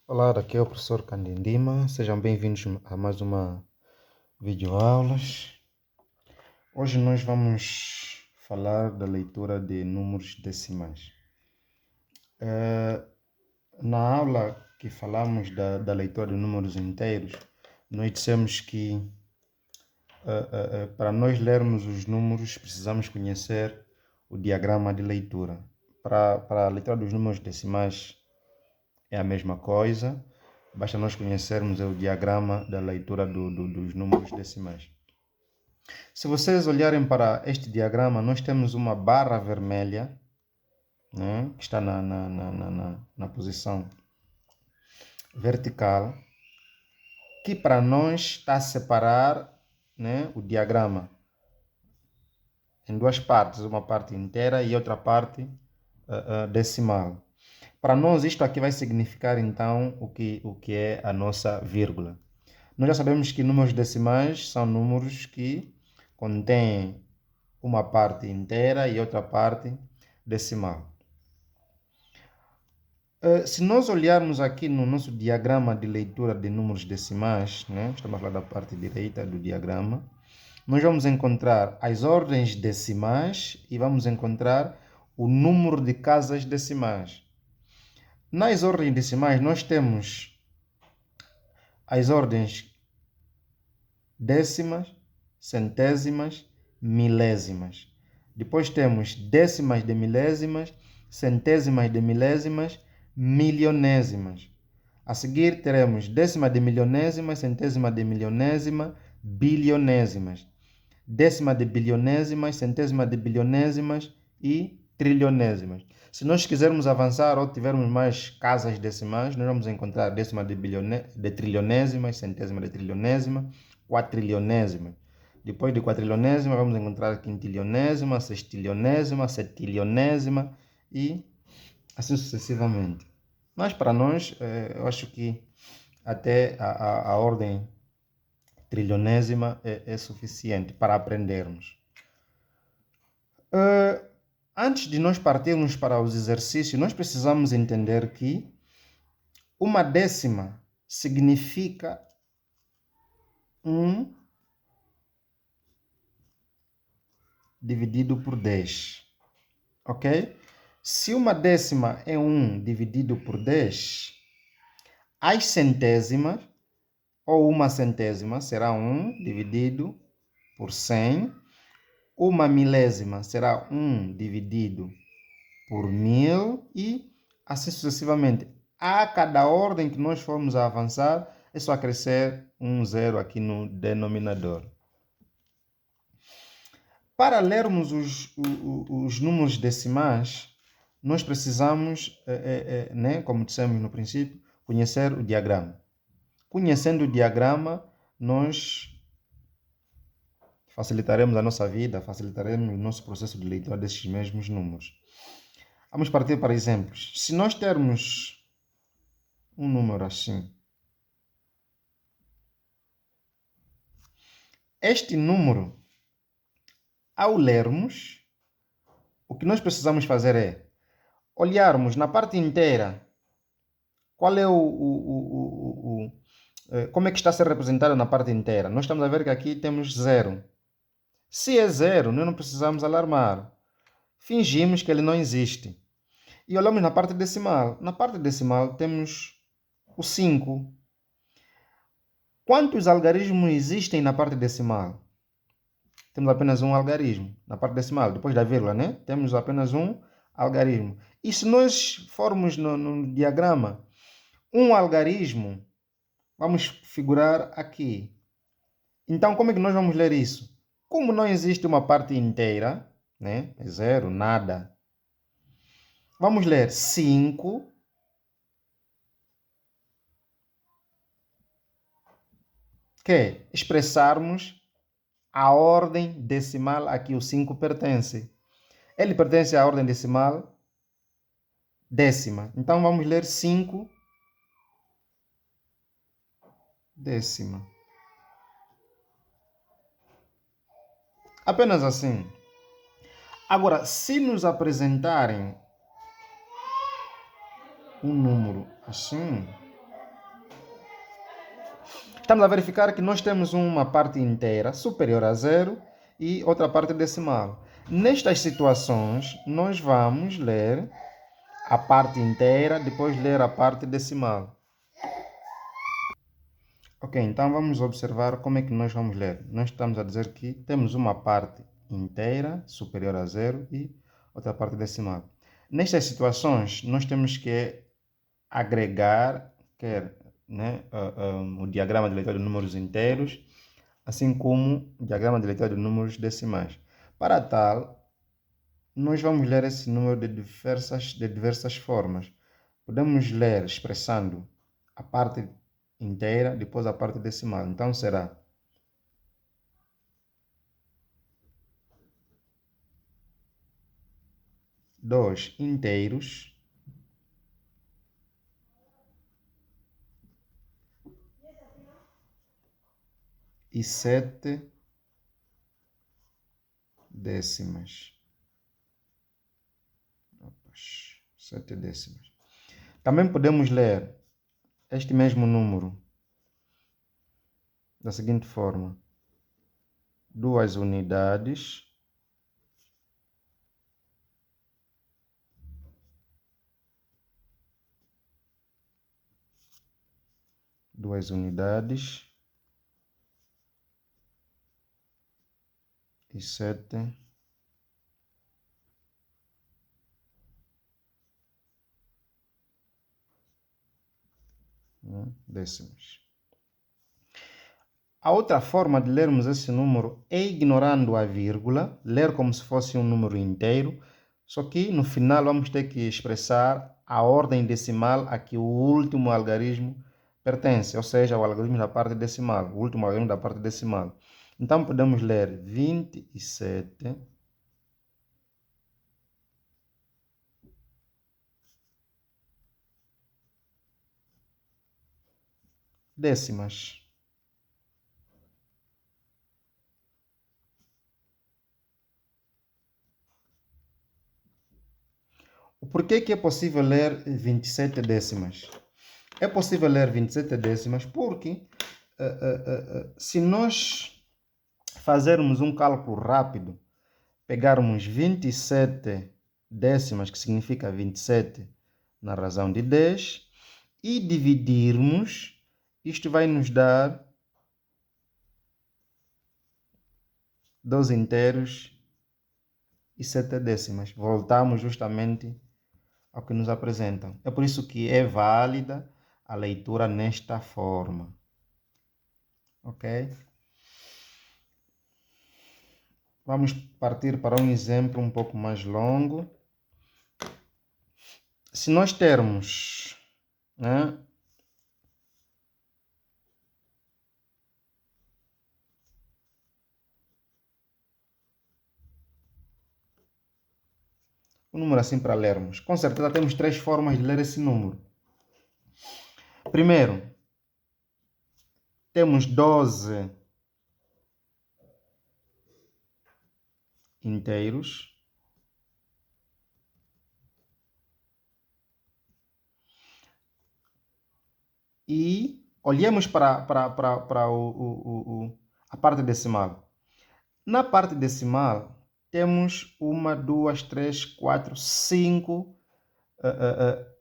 Olá, daqui é o professor Candindima. Sejam bem-vindos a mais uma videoaulas. Hoje nós vamos falar da leitura de números decimais. Na aula que falamos da leitura de números inteiros, nós dissemos que para nós lermos os números precisamos conhecer o diagrama de leitura. Para a leitura dos números decimais é a mesma coisa. Basta nós conhecermos o diagrama da leitura dos números decimais. Se vocês olharem para este diagrama, nós temos uma barra vermelha, né, que está na posição vertical, que para nós está a separar, né, o diagrama em duas partes, uma parte inteira e outra parte decimal. Para nós, isto aqui vai significar, então, o que é a nossa vírgula. Nós já sabemos que números decimais são números que contêm uma parte inteira e outra parte decimal. Se nós olharmos aqui no nosso diagrama de leitura de números decimais, né, estamos a falar da parte direita do diagrama, nós vamos encontrar as ordens decimais e vamos encontrar o número de casas decimais. Nas ordens decimais, nós temos as ordens décimas, centésimas, milésimas. Depois temos décimas de milésimas, centésimas de milésimas, milionésimas. A seguir teremos décima de milionésimas, centésima de milionésima, bilionésimas. Décima de bilionésimas, centésima de bilionésimas e trilionésimas. Se nós quisermos avançar ou tivermos mais casas decimais, nós vamos encontrar décima de trilionésimas, centésima de trilionésima, quatrilionésima. Depois de quatrilionésima, vamos encontrar quintilionésima, sextilionésima, setilionésima e assim sucessivamente. Mas para nós, eu acho que até a ordem trilionésima é suficiente para aprendermos. Antes de nós partirmos para os exercícios, nós precisamos entender que uma décima significa 1 dividido por 10. Ok? Se uma décima é 1 dividido por 10, as centésimas, ou uma centésima, será 1 dividido por 100. Uma milésima será 1 dividido por 1000 e assim sucessivamente. A cada ordem que nós formos a avançar, é só acrescer um zero aqui no denominador. Para lermos os números decimais, nós precisamos, né, como dissemos no princípio, conhecer o diagrama. Conhecendo o diagrama, nós facilitaremos a nossa vida, facilitaremos o nosso processo de leitura desses mesmos números. Vamos partir para exemplos. Se nós termos um número assim, este número, ao lermos, o que nós precisamos fazer é olharmos na parte inteira qual é como é que está a ser representado na parte inteira. Nós estamos a ver que aqui temos 0. Se é 0, nós não precisamos alarmar. Fingimos que ele não existe. E olhamos na parte decimal. Na parte decimal temos o 5. Quantos algarismos existem na parte decimal? Temos apenas um algarismo na parte decimal. Depois da vírgula, né? Temos apenas um algarismo. E se nós formos no diagrama, um algarismo, vamos figurar aqui. Então, como é que nós vamos ler isso? Como não existe uma parte inteira, né? É 0, nada. Vamos ler 5 que é expressarmos a ordem decimal a que o 5 pertence. Ele pertence à ordem decimal décima. Então, vamos ler 5 décima. Apenas assim. Agora, se nos apresentarem um número assim, estamos a verificar que nós temos uma parte inteira superior a zero e outra parte decimal. Nestas situações, nós vamos ler a parte inteira, depois ler a parte decimal. Ok, então vamos observar como é que nós vamos ler. Nós estamos a dizer que temos uma parte inteira superior a zero e outra parte decimal. Nestas situações, nós temos que agregar, né, o diagrama de leitura de números inteiros, assim como o diagrama de leitura de números decimais. Para tal, nós vamos ler esse número de diversas formas. Podemos ler expressando a parte inteira, depois a parte decimal. Então será 2 inteiros e 7 décimas. 7 décimas. Também podemos ler este mesmo número da seguinte forma: 2 unidades e 7 décimas. A outra forma de lermos esse número é ignorando a vírgula, ler como se fosse um número inteiro, só que no final vamos ter que expressar a ordem decimal a que o último algarismo pertence, ou seja, o algarismo da parte decimal, o último algarismo da parte decimal. Então podemos ler 27 décimas. Por que é possível ler 27 décimas? É possível ler 27 décimas porque se nós fazermos um cálculo rápido, pegarmos 27 décimas, que significa 27 na razão de 10, e dividirmos, isto vai nos dar 2 inteiros e 7 décimas. Voltamos justamente ao que nos apresentam. É por isso que é válida a leitura nesta forma. Ok? Vamos partir para um exemplo um pouco mais longo. Se nós termos, né, um número assim para lermos, com certeza temos 3 formas de ler esse número. Primeiro, temos 12 inteiros e olhemos para a parte decimal. Na parte decimal, temos 1, 2, 3, 4, 5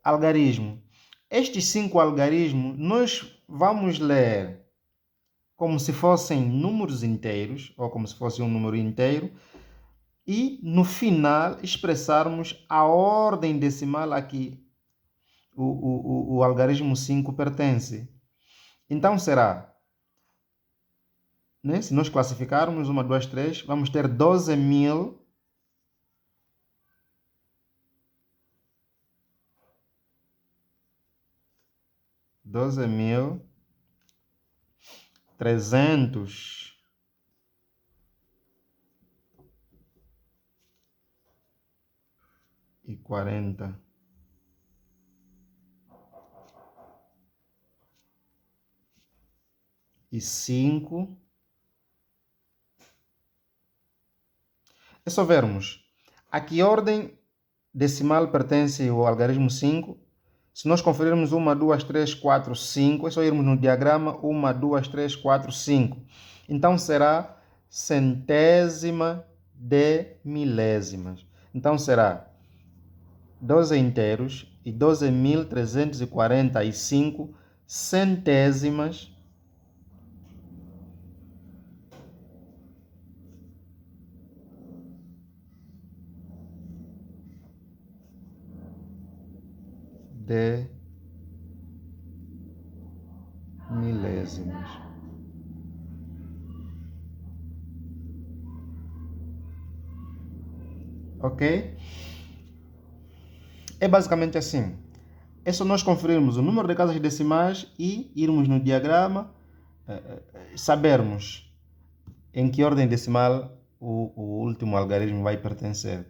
algarismos. Estes 5 algarismos nós vamos ler como se fossem números inteiros, ou como se fosse um número inteiro, e no final expressarmos a ordem decimal a que o algarismo 5 pertence. Então será, né? Se nós classificarmos 1, 2, 3, vamos ter 12.000 12.340 e 5. É só vermos a que ordem decimal pertence o algarismo 5 Se nós conferirmos 1, 2, 3, 4, 5, é só irmos no diagrama 1, 2, 3, 4, 5. Então será centésima de milésimas. Então será 12 inteiros e 12.345 centésimas de milésimas. Ok? É basicamente assim. É só nós conferirmos o número de casas decimais e irmos no diagrama, sabermos em que ordem decimal o último algarismo vai pertencer.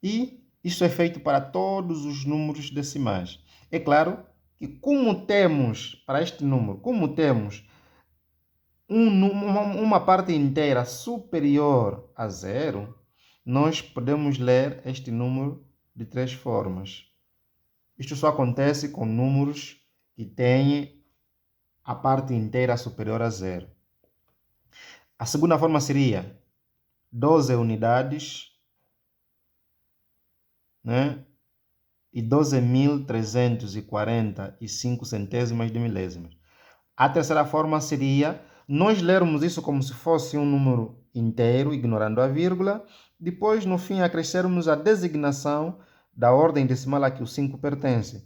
E isso é feito para todos os números decimais. É claro que como temos, para este número, como temos uma parte inteira superior a zero, nós podemos ler este número de três formas. Isto só acontece com números que têm a parte inteira superior a zero. A segunda forma seria 12 unidades, né? E 12.345 centésimas de milésimas. A terceira forma seria nós lermos isso como se fosse um número inteiro, ignorando a vírgula, depois no fim acrescermos a designação da ordem decimal a que o 5 pertence.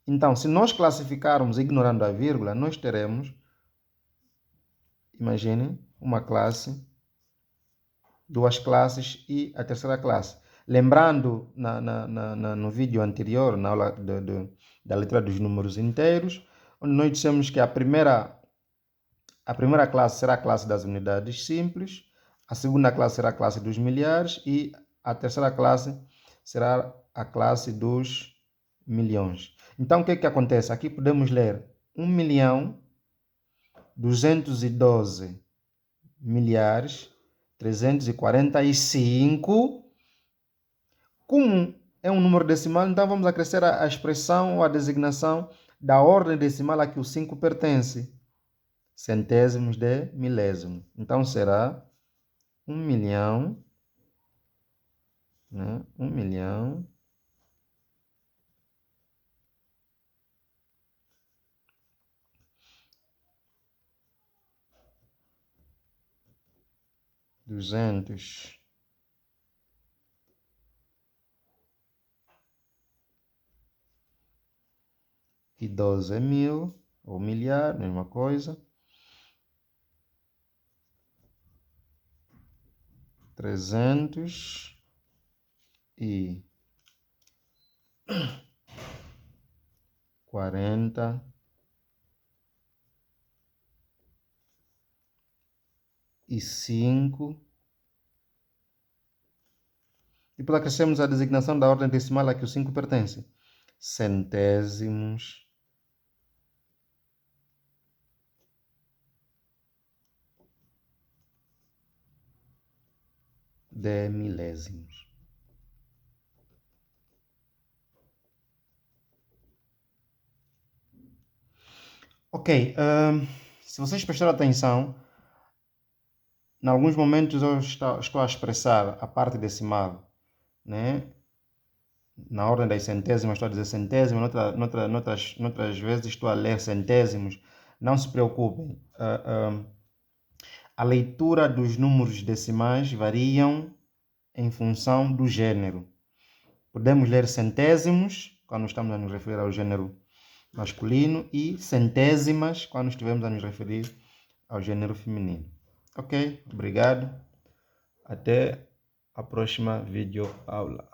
Então, se nós classificarmos ignorando a vírgula, nós teremos, imaginem, uma classe, duas classes e a terceira classe. Lembrando, no vídeo anterior, na aula da letra dos números inteiros, onde nós dissemos que a primeira classe será a classe das unidades simples, a segunda classe será a classe dos milhares e a terceira classe será a classe dos milhões. Então, o que acontece? Aqui podemos ler 1.212 milhares 345. Como é um número decimal, então vamos acrescer a expressão ou a designação da ordem decimal a que o 5 pertence. Centésimos de milésimo. Então será 1.000.000, né? 1.000.000 212.000, ou milhar, mesma coisa, 345. Depois acrescemos a designação da ordem decimal a que o 5 pertence. Centésimos de milésimos. Ok, se vocês prestaram atenção, em alguns momentos eu estou a expressar a parte decimal, né? Na ordem das centésimas estou a dizer centésimas, noutras vezes estou a ler centésimos. Não se preocupem. A leitura dos números decimais variam em função do gênero. Podemos ler centésimos quando estamos a nos referir ao gênero masculino e centésimas quando estivermos a nos referir ao gênero feminino. Ok? Obrigado. Até a próxima videoaula.